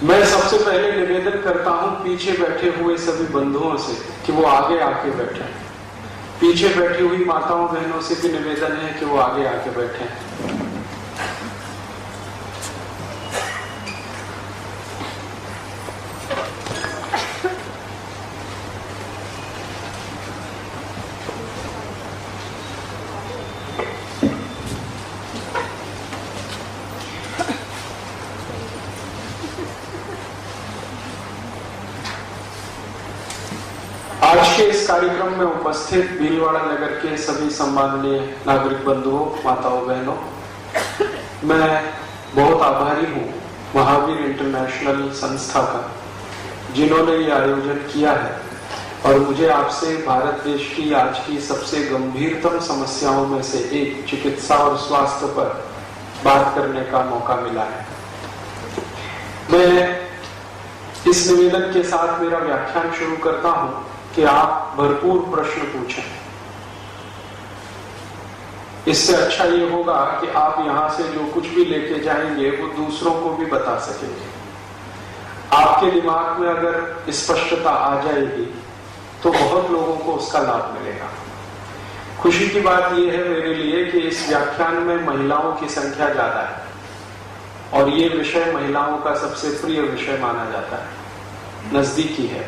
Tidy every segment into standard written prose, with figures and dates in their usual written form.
मैं सबसे पहले निवेदन करता हूं पीछे बैठे हुए सभी बंधुओं से कि वो आगे आके बैठे। पीछे बैठी हुई माताओं बहनों से भी निवेदन है कि वो आगे आके बैठे। आज के इस कार्यक्रम में उपस्थित भीलवाड़ा नगर के सभी सम्माननीय नागरिक बंधुओं, माताओं, बहनों, मैं बहुत आभारी हूं महावीर इंटरनेशनल संस्था का, जिन्होंने ये आयोजन किया है और मुझे आपसे भारत देश की आज की सबसे गंभीरतम समस्याओं में से एक चिकित्सा और स्वास्थ्य पर बात करने का मौका मिला है। मैं इस निवेदन के साथ मेरा व्याख्यान शुरू करता हूं कि आप भरपूर प्रश्न पूछें। इससे अच्छा ये होगा कि आप यहां से जो कुछ भी लेके जाएंगे वो दूसरों को भी बता सकेंगे। आपके दिमाग में अगर स्पष्टता आ जाएगी तो बहुत लोगों को उसका लाभ मिलेगा। खुशी की बात यह है मेरे लिए कि इस व्याख्यान में महिलाओं की संख्या ज्यादा है और ये विषय महिलाओं का सबसे प्रिय विषय माना जाता है, नजदीकी है,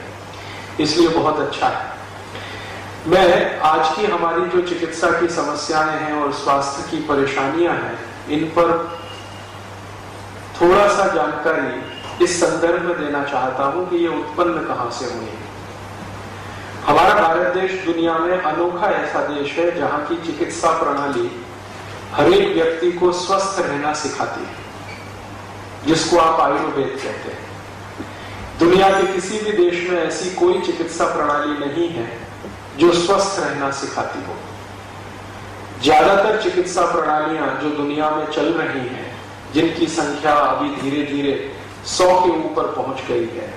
इसलिए बहुत अच्छा है। मैं आज की हमारी जो चिकित्सा की समस्याएं हैं और स्वास्थ्य की परेशानियां हैं, इन पर थोड़ा सा जानकारी इस संदर्भ में देना चाहता हूं कि ये उत्पन्न कहां से हुई है। हमारा भारत देश दुनिया में अनोखा ऐसा देश है जहां की चिकित्सा प्रणाली हर एक व्यक्ति को स्वस्थ रहना सिखाती है, जिसको आप आयुर्वेद कहते हैं। दुनिया के किसी भी देश में ऐसी कोई चिकित्सा प्रणाली नहीं है जो स्वस्थ रहना सिखाती हो। ज्यादातर चिकित्सा प्रणालियां जो दुनिया में चल रही हैं, जिनकी संख्या अभी धीरे धीरे 100 के ऊपर पहुंच गई है,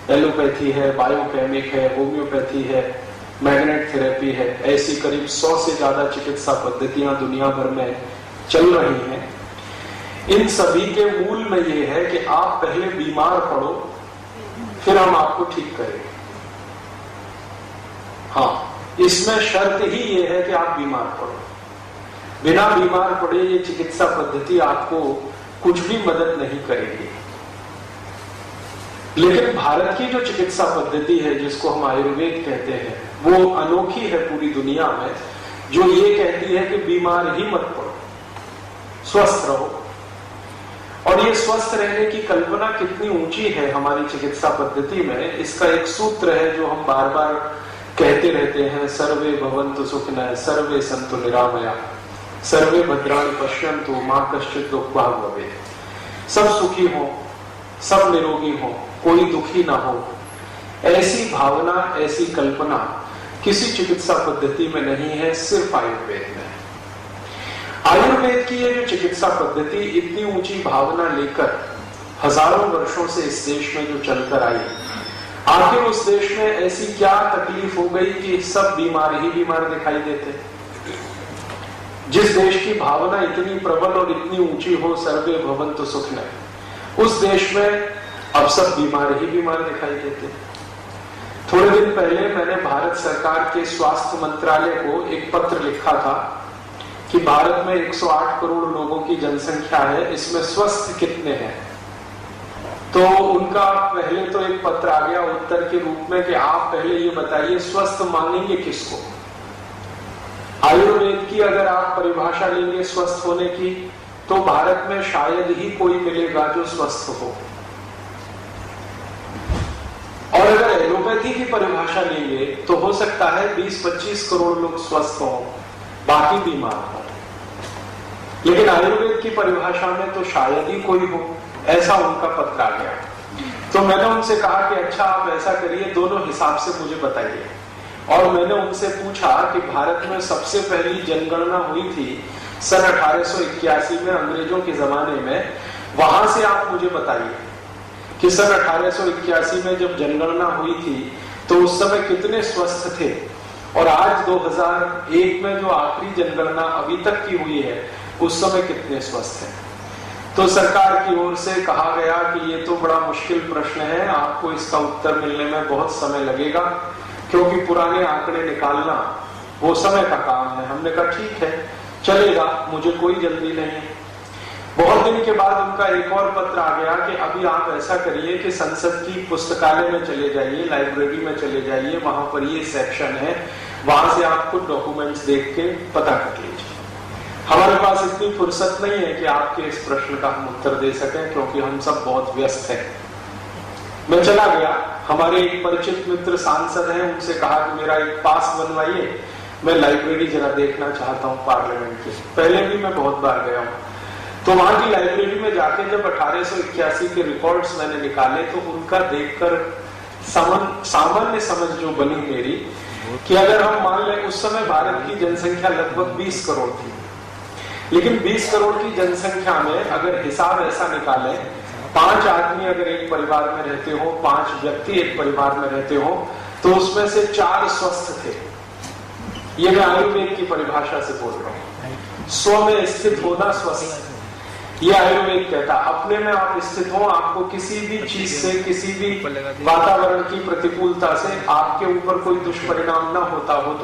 एलोपैथी है, बायोकेमिक है, होम्योपैथी है, मैग्नेट थेरेपी है, ऐसी करीब 100 से ज्यादा चिकित्सा पद्धतियां दुनिया भर में चल रही हैं। इन सभी के मूल में यह है कि आप पहले बीमार पड़ो, फिर हम आपको ठीक करेंगे। हाँ, इसमें शर्त ही ये है कि आप बीमार पड़ो। बिना बीमार पड़े ये चिकित्सा पद्धति आपको कुछ भी मदद नहीं करेगी। लेकिन भारत की जो चिकित्सा पद्धति है, जिसको हम आयुर्वेद कहते हैं, वो अनोखी है पूरी दुनिया में, जो ये कहती है कि बीमार ही मत पड़ो, स्वस्थ रहो। और ये स्वस्थ रहने की कल्पना कितनी ऊंची है हमारी चिकित्सा पद्धति में, इसका एक सूत्र है जो हम बार बार कहते रहते हैं, सर्वे भवन्तु सुखिनः सर्वे सन्तु निरामया सर्वे भद्राणि पश्यन्तु मा कश्चित् दुःखभाग् भवेत्। सब सुखी हो, सब निरोगी हो, कोई दुखी ना हो, ऐसी भावना, ऐसी कल्पना किसी चिकित्सा पद्धति में नहीं है, सिर्फ आयुर्वेद में। आयुर्वेद की ये जो चिकित्सा पद्धति इतनी ऊंची भावना लेकर हजारों वर्षों से इस देश में जो चलकर आई, आखिर उस देश में ऐसी क्या तकलीफ हो गई कि सब बीमार ही बीमार दिखाई देते। जिस देश की भावना इतनी प्रबल और इतनी ऊंची हो, सर्वे भवन्तु सुखिनः, उस देश में अब सब बीमार ही बीमार दिखाई देते। थोड़े दिन पहले मैंने भारत सरकार के स्वास्थ्य मंत्रालय को एक पत्र लिखा था कि भारत में 108 करोड़ लोगों की जनसंख्या है, इसमें स्वस्थ कितने हैं। तो उनका पहले तो एक पत्र आ गया उत्तर के रूप में कि आप पहले ये बताइए स्वस्थ मानेंगे किसको। आयुर्वेद की अगर आप परिभाषा लेंगे स्वस्थ होने की, तो भारत में शायद ही कोई मिलेगा जो स्वस्थ हो। और अगर एलोपैथी की परिभाषा लेंगे तो हो सकता है 20-25 करोड़ लोग स्वस्थ हों, बाकी बीमार हो। लेकिन आयुर्वेद की परिभाषा में तो शायद ही कोई हो, ऐसा उनका पत्र आ गया। तो मैंने उनसे कहा कि अच्छा आप ऐसा करिए, दोनों हिसाब से मुझे बताइए। और मैंने उनसे पूछा कि भारत में सबसे पहली जनगणना हुई थी सन 1881 में, अंग्रेजों के जमाने में, वहां से आप मुझे बताइए कि सन 1881 में जब जनगणना हुई थी तो उस समय कितने स्वस्थ थे, और आज 2001 में जो आखिरी जनगणना अभी तक की हुई है उस समय कितने स्वस्थ हैं। तो सरकार की ओर से कहा गया कि ये तो बड़ा मुश्किल प्रश्न है, आपको इसका उत्तर मिलने में बहुत समय लगेगा, क्योंकि पुराने आंकड़े निकालना वो समय का काम है। हमने कहा ठीक है, चलेगा, मुझे कोई जल्दी नहीं। बहुत दिन के बाद उनका एक और पत्र आ गया कि अभी आप ऐसा करिए कि संसद की पुस्तकालय में चले जाइए, लाइब्रेरी में चले जाइए, वहां पर ये सेक्शन है, वहां से आप कुछ डॉक्यूमेंट्स देख के पता कर लीजिए। हमारे पास इतनी फुर्सत नहीं है कि आपके इस प्रश्न का हम उत्तर दे सकें, क्योंकि हम सब बहुत व्यस्त हैं। मैं चला गया, हमारे एक परिचित मित्र सांसद हैं, उनसे कहा कि मेरा एक पास बनवाइए, मैं लाइब्रेरी जरा देखना चाहता हूँ पार्लियामेंट की। पहले भी मैं बहुत बार गया हूँ। तो वहां की लाइब्रेरी में जाके जब 1881 के रिकॉर्ड्स मैंने निकाले तो उनका देखकर सामान्य समझ जो बनी मेरी कि अगर हम मान लें उस समय भारत की जनसंख्या लगभग 20 करोड़ थी, लेकिन 20 करोड़ की जनसंख्या में अगर हिसाब ऐसा निकालें, 5 आदमी अगर एक परिवार में रहते हो, 5 व्यक्ति एक परिवार में रहते हो, तो उसमें से 4 स्वस्थ थे। ये मैं आयुर्वेद की परिभाषा से बोल रहा हूँ। स्व में स्थित होना स्वस्थ, ये आयुर्वेद कहता, अपने में आप स्थित हो, आपको किसी भी चीज से, किसी भी वातावरण की प्रतिकूलता से आपके ऊपर कोई दुष्परिणाम ना होता हो तो